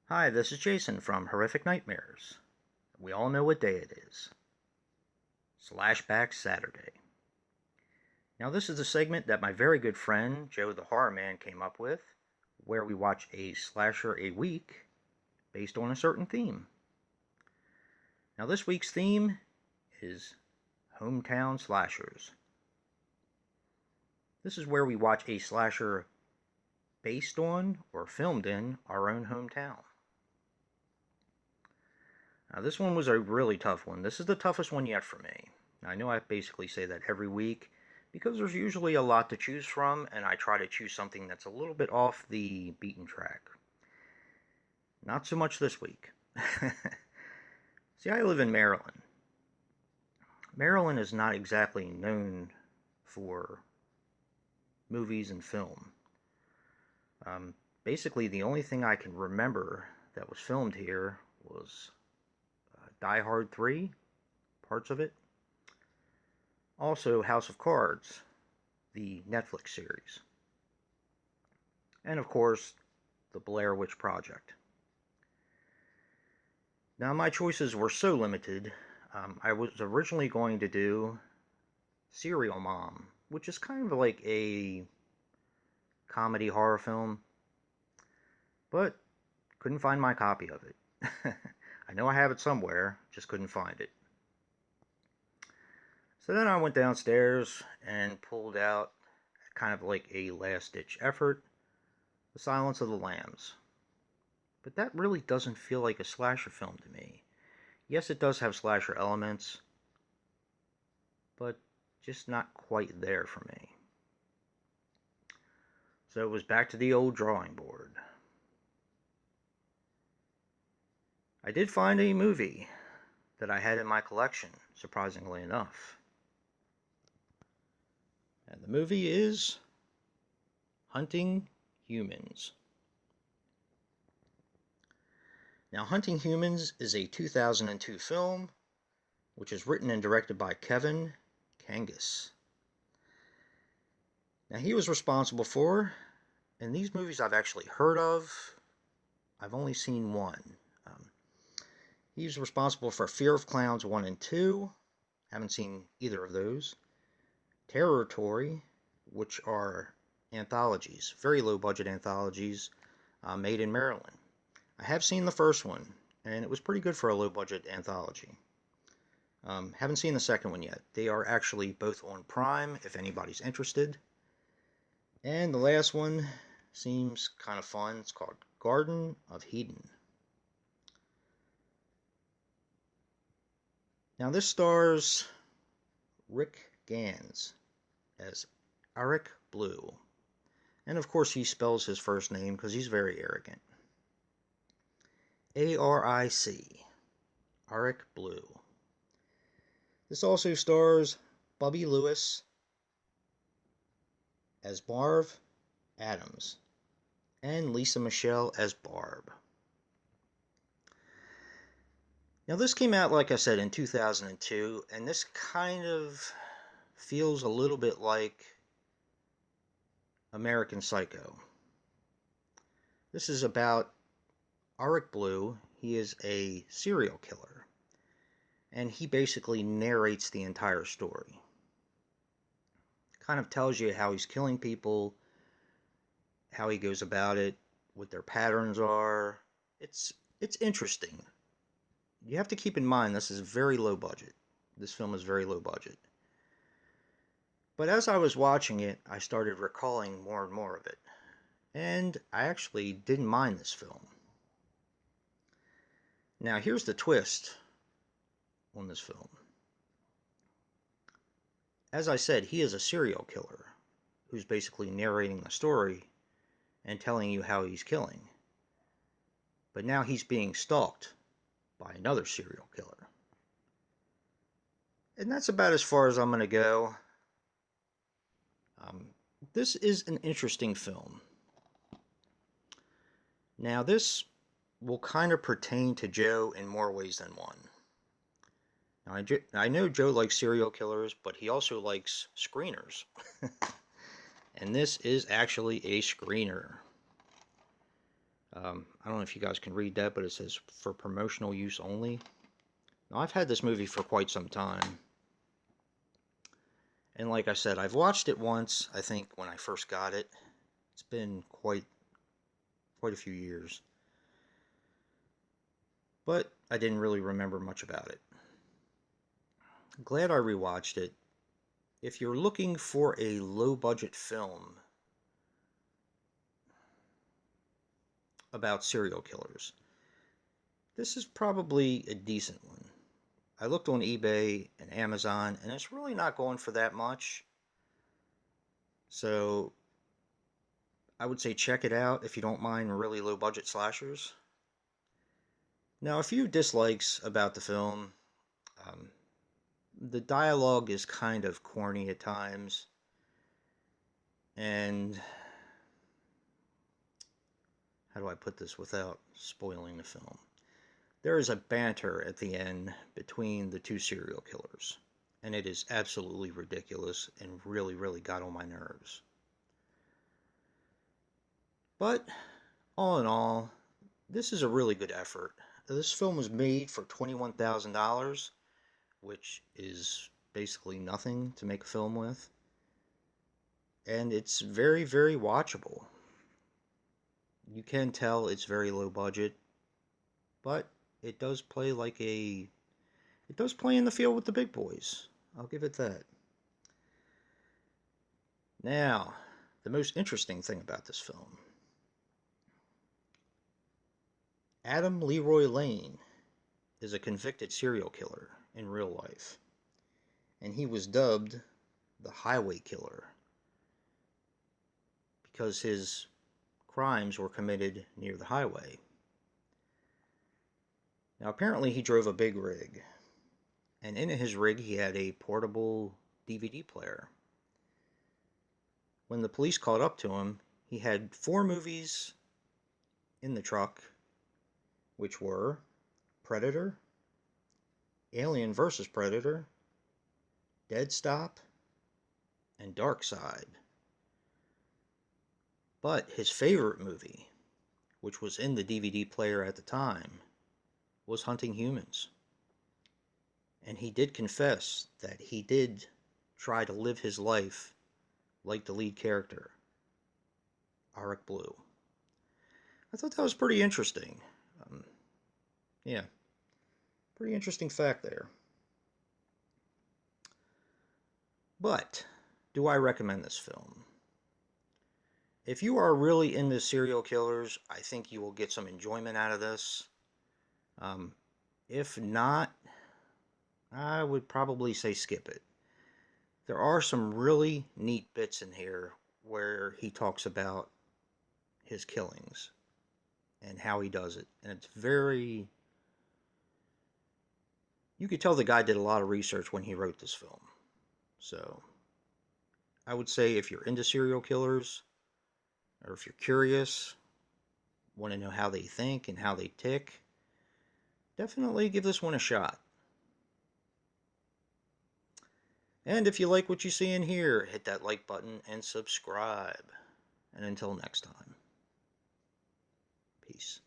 Hi, this is Jason from Horrific Nightmares. We all know what day it is. Slashback Saturday. Now, this is a segment that my very good friend, Joe the Horror Man, came up with, where we watch a slasher a week based on a certain theme. Now, this week's theme is hometown slashers. This is where we watch a slasher based on or filmed in our own hometown. Now, this one was a really tough one. This is the toughest one yet for me. I know I basically say that every week because there's usually a lot to choose from, and I try to choose something that's a little bit off the beaten track. Not so much this week. See, I live in Maryland. Maryland is not exactly known for movies and film. Basically, the only thing I can remember that was filmed here was Die Hard 3, parts of it. Also, House of Cards, the Netflix series. And of course, the Blair Witch Project. Now, my choices were so limited. I was originally going to do Serial Mom, which is kind of like a comedy horror film, but couldn't find my copy of it. I know I have it somewhere, just couldn't find it. So then I went downstairs and pulled out, kind of like a last-ditch effort, The Silence of the Lambs. But that really doesn't feel like a slasher film to me. Yes, it does have slasher elements, but just not quite there for me. So it was back to the old drawing board. I did find a movie that I had in my collection, surprisingly enough. And the movie is Hunting Humans. Now, Hunting Humans is a 2002 film, which is written and directed by Kevin Kangas. Now, he was responsible for, and these movies I've actually heard of, I've only seen one. He's responsible for Fear of Clowns 1 and 2, haven't seen either of those. Territory, which are anthologies, very low budget anthologies made in Maryland. I have seen the first one, and it was pretty good for a low budget anthology. Haven't seen the second one yet. They are actually both on Prime if anybody's interested. And the last one seems kind of fun. It's called Garden of Eden. Now this stars Rick Gans as Aric Blue. And of course he spells his first name because he's very arrogant. A-R-I-C. Aric Blue. This also stars Bubby Lewis as Marv Adams and Lisa Michelle as Barb. Now this came out, like I said, in 2002, and this kind of feels a little bit like American Psycho. This is about Aric Blue. He is a serial killer, and he basically narrates the entire story. Kind of tells you how he's killing people, how he goes about it, what their patterns are. It's interesting. You have to keep in mind this is very low budget. This film is very low budget. But as I was watching it, I started recalling more and more of it. And I actually didn't mind this film. Now here's the twist on this film. As I said, he is a serial killer who's basically narrating the story and telling you how he's killing. But now he's being stalked by another serial killer. And that's about as far as I'm going to go. this is an interesting film. Now, this will kind of pertain to Joe in more ways than one. Now, I know Joe likes serial killers, but he also likes screeners. And this is actually a screener. I don't know if you guys can read that, but it says for promotional use only. Now, I've had this movie for quite some time. And like I said, I've watched it once, I think, when I first got it. It's been quite a few years. But I didn't really remember much about it. Glad I rewatched it. If you're looking for a low-budget film about serial killers, this is probably a decent one. I looked on eBay and Amazon, and it's really not going for that much. So I would say check it out if you don't mind really low-budget slashers. Now, a few dislikes about the film. Um, the dialogue is kind of corny at times. And how do I put this without spoiling the film? There is a banter at the end between the two serial killers, and it is absolutely ridiculous and really, really got on my nerves. But all in all, this is a really good effort. This film was made for $21,000, which is basically nothing to make a film with, and it's very, very watchable. You can tell it's very low budget, but it does play it does play in the field with the big boys. I'll give it that. Now, the most interesting thing about this film. Adam Leroy Lane is a convicted serial killer in real life, and he was dubbed the Highway Killer because his crimes were committed near the highway. Now, apparently he drove a big rig, and in his rig he had a portable DVD player. When the police caught up to him, he had 4 movies in the truck, which were Predator, Alien vs. Predator, Dead Stop, and Dark Side. But his favorite movie, which was in the DVD player at the time, was Hunting Humans. And he did confess that he did try to live his life like the lead character, Arik Blue. I thought that was pretty interesting. Yeah, pretty interesting fact there. But, do I recommend this film? If you are really into serial killers, I think you will get some enjoyment out of this. If not, I would probably say skip it. There are some really neat bits in here where he talks about his killings and how he does it. And it's very... You could tell the guy did a lot of research when he wrote this film. So, I would say if you're into serial killers, or if you're curious, want to know how they think and how they tick, definitely give this one a shot. And if you like what you see in here, hit that like button and subscribe. And until next time, peace.